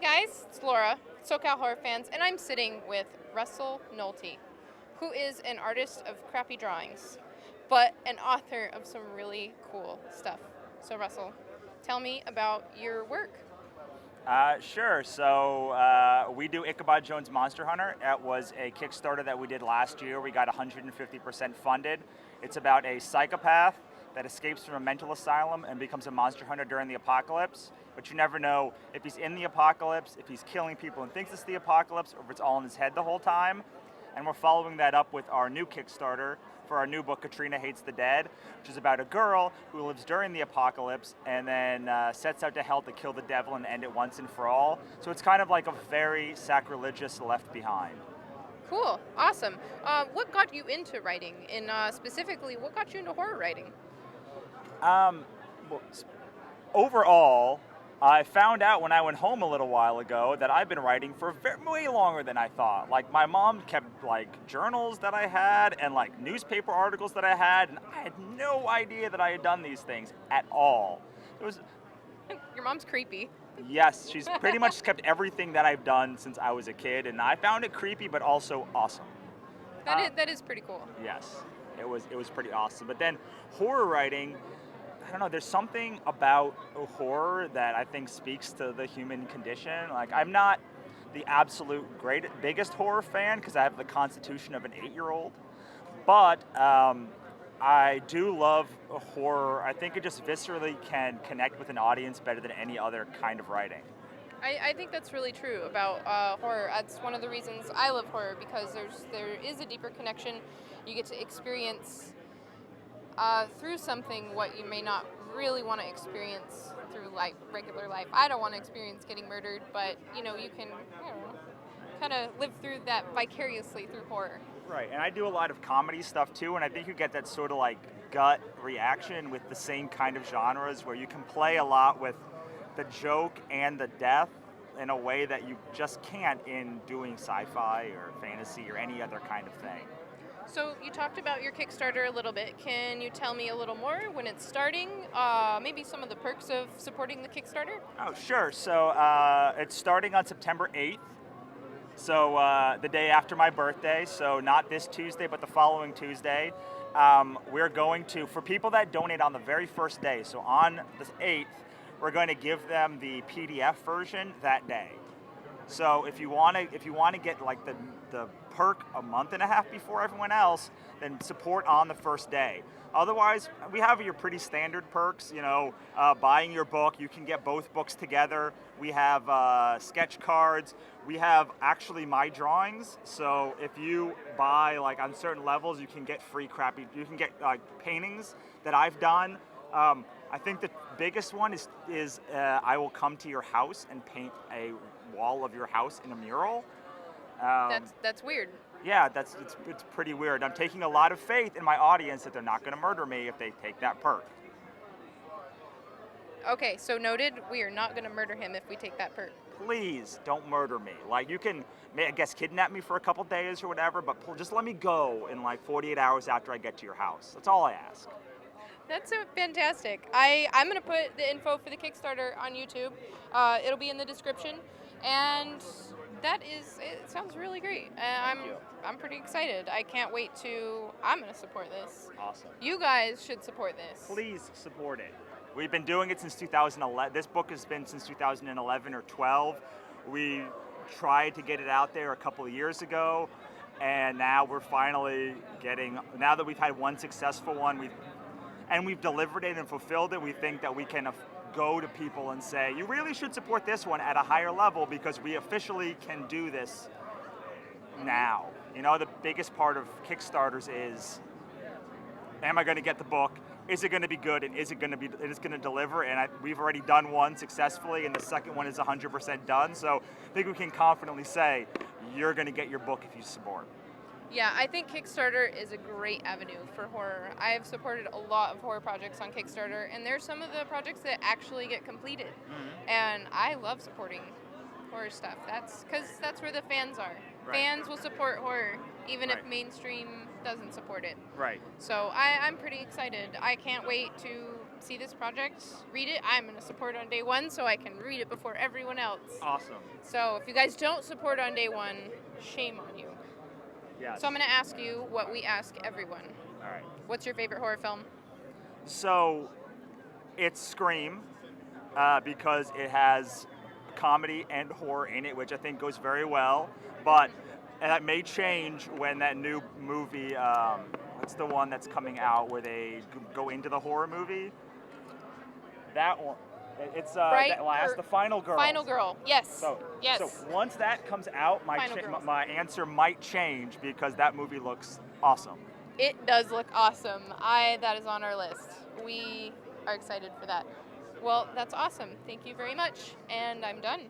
Hey guys, it's Laura, SoCal Horror Fans, and I'm sitting with Russell Nohelty, who is an artist of crappy drawings, but an author of some really cool stuff. So Russell, tell me about your work. Sure. So we do Ichabod Jones Monster Hunter. It was a Kickstarter that we did last year. We got 150% funded. It's about a psychopath that escapes from a mental asylum and becomes a monster hunter during the apocalypse. But you never know if he's in the apocalypse, if he's killing people and thinks it's the apocalypse, or if it's all in his head the whole time. And we're following that up with our new Kickstarter for our new book, Katrina Hates the Dead, which is about a girl who lives during the apocalypse and then sets out to hell to kill the devil and end it once and for all. So it's kind of like a very sacrilegious Left Behind. Cool, awesome. What got you into writing, and specifically, what got you into horror writing? Well, overall, I found out when I went home a little while ago that I've been writing for way longer than I thought. Like, my mom kept journals that I had and newspaper articles that I had, and I had no idea that I had done these things at all. It was Your mom's creepy. Yes, she's pretty much kept everything that I've done since I was a kid, and I found it creepy but also awesome. That is pretty cool. Yes, it was pretty awesome. But then horror writing, I don't know, there's something about horror that I think speaks to the human condition. Like, I'm not the absolute biggest horror fan because I have the constitution of an 8-year-old, but I do love horror. I think it just viscerally can connect with an audience better than any other kind of writing. I think that's really true about horror. That's one of the reasons I love horror, because there is a deeper connection. You get to experience through something what you may not really want to experience through regular life. I don't want to experience getting murdered, but you can kind of live through that vicariously through horror. Right, and I do a lot of comedy stuff too, and I think you get that sort of gut reaction with the same kind of genres where you can play a lot with the joke and the death in a way that you just can't in doing sci-fi or fantasy or any other kind of thing. So you talked about your Kickstarter a little bit. Can you tell me a little more when it's starting? Maybe some of the perks of supporting the Kickstarter? Oh, sure. So it's starting on September 8th. So the day after my birthday, so not this Tuesday, but the following Tuesday, we're going to, for people that donate on the very first day, so on the 8th, we're going to give them the PDF version that day. So if you want to get the perk a month and a half before everyone else, then support on the first day. Otherwise, we have your pretty standard perks. Buying your book, you can get both books together. We have sketch cards. We have actually my drawings. So if you buy on certain levels, you can get you can get paintings that I've done. I think the biggest one is I will come to your house and paint a wall of your house in a mural. That's weird. Yeah, it's pretty weird. I'm taking a lot of faith in my audience that they're not going to murder me if they take that perk. Okay, so noted. We are not going to murder him if we take that perk. Please don't murder me. You can, I guess, kidnap me for a couple days or whatever, but just let me go in 48 hours after I get to your house. That's all I ask. That's fantastic. I'm going to put the info for the Kickstarter on YouTube. It'll be in the description. And it sounds really great. I'm pretty excited. I can't wait I'm going to support this. Awesome. You guys should support this. Please support it. We've been doing it since 2011. This book has been since 2011 or 12. We tried to get it out there a couple of years ago, and now we're finally now that we've had one successful one, we've delivered it and fulfilled it, we think that we can go to people and say, you really should support this one at a higher level because we officially can do this now. The biggest part of Kickstarters is, am I going to get the book? Is it going to be good? And is it going to deliver? And we've already done one successfully, and the second one is 100% done. So I think we can confidently say you're going to get your book if you support. Yeah, I think Kickstarter is a great avenue for horror. I have supported a lot of horror projects on Kickstarter, and there's some of the projects that actually get completed. Mm-hmm. And I love supporting horror stuff. That's because that's where the fans are. Right. Fans will support horror, even if mainstream doesn't support it. Right. So I'm pretty excited. I can't wait to see this project, read it. I'm going to support on day one so I can read it before everyone else. Awesome. So if you guys don't support on day one, shame on you. Yes. So I'm going to ask you what we ask everyone. All right. What's your favorite horror film? So it's Scream because it has comedy and horror in it, which I think goes very well. But that may change when that new movie, what's the one that's coming out where they go into the horror movie? That one. It's the Final Girl. Final Girl, yes. Yes. So once that comes out, my answer might change because that movie looks awesome. It does look awesome. That is on our list. We are excited for that. Well, that's awesome. Thank you very much, and I'm done.